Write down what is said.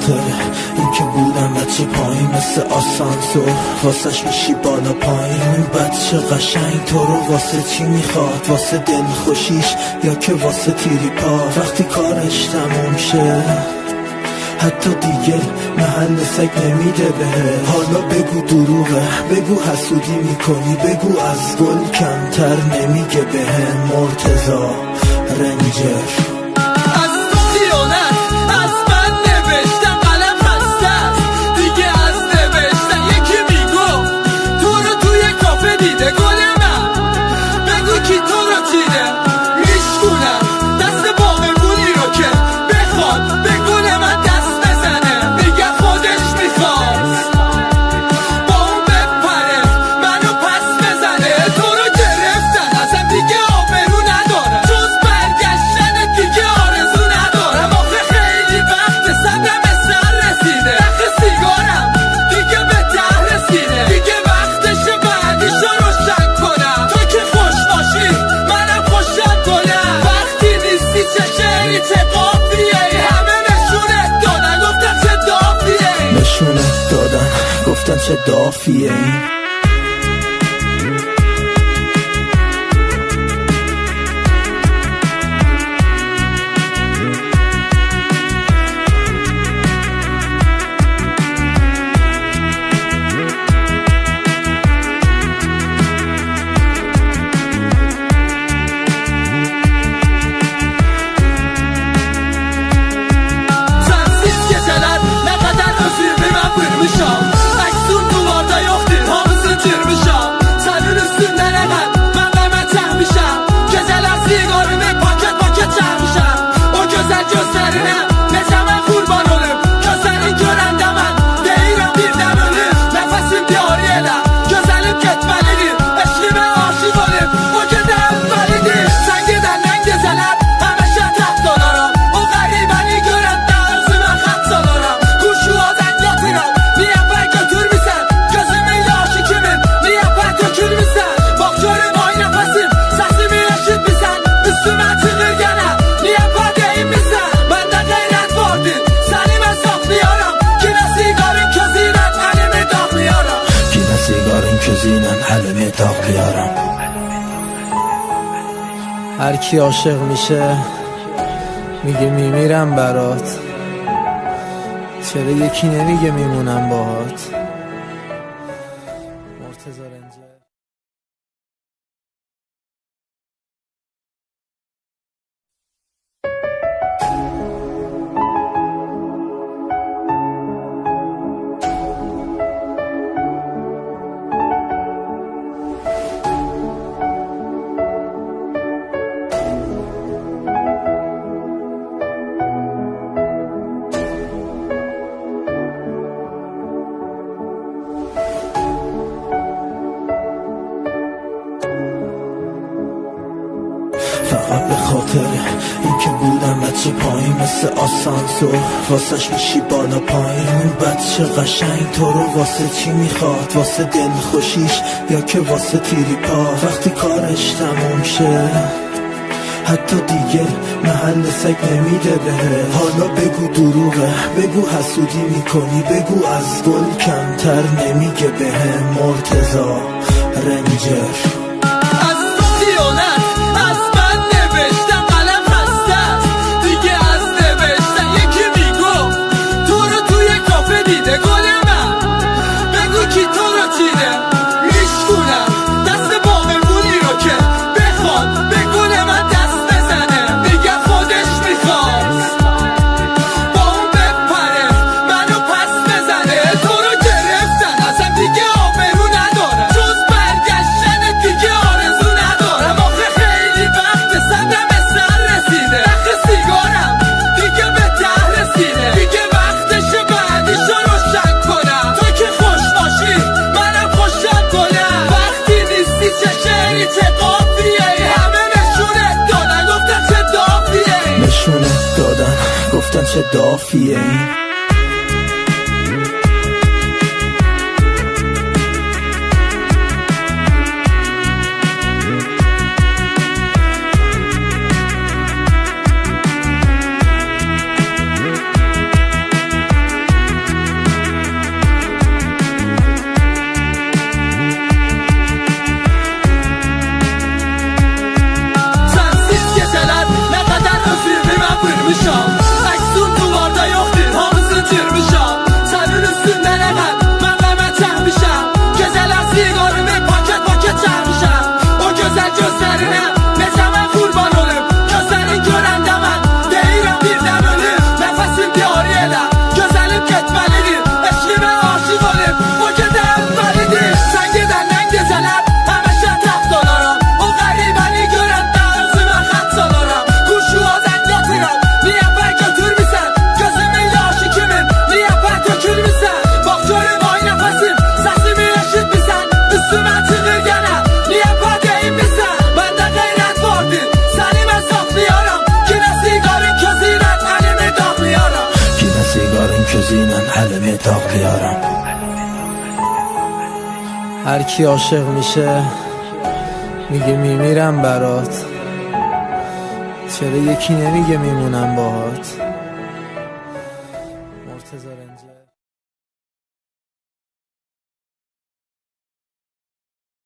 خاطر این که بودم بچه پایین مثل آسانسور، واسش میشی بالا پایین. این بچه قشنگ تو رو واسه چی میخواد؟ واسه دل خوشیش یا که واسه تیری پا؟ وقتی کارش تموم شه حتی دیگه محل سگ نمیده بهه. حالا بگو دروغه، بگو حسودی میکنی، بگو از گل کمتر نمیگه بهه. مرتضی رنجر گفتن چه دافیه این. هر کی عاشق میشه میگه میمیرم برات، چرا یکی نمیگه میمونم باهات؟ مرتضی رنجر. فقط به خاطر این که بودم بچه پایین مثل آسانسور، واسش میشی بالا پایین. این بچه قشنگ تو رو واسه چی میخواد؟ واسه دل خوشیش یا که واسه تیری پا؟ وقتی کارش تموم شه حتی دیگه محل سگ نمیده بهه. حالا بگو دروغه، بگو حسودی میکنی، بگو از گل کمتر نمیگه بهه. مرتضی رنجر. گفتن چه دافیه این. علمه داغ بیارم. هر کی عاشق میشه میگه میمیرم برات، چرا یکی نمیگه میمونم باهات؟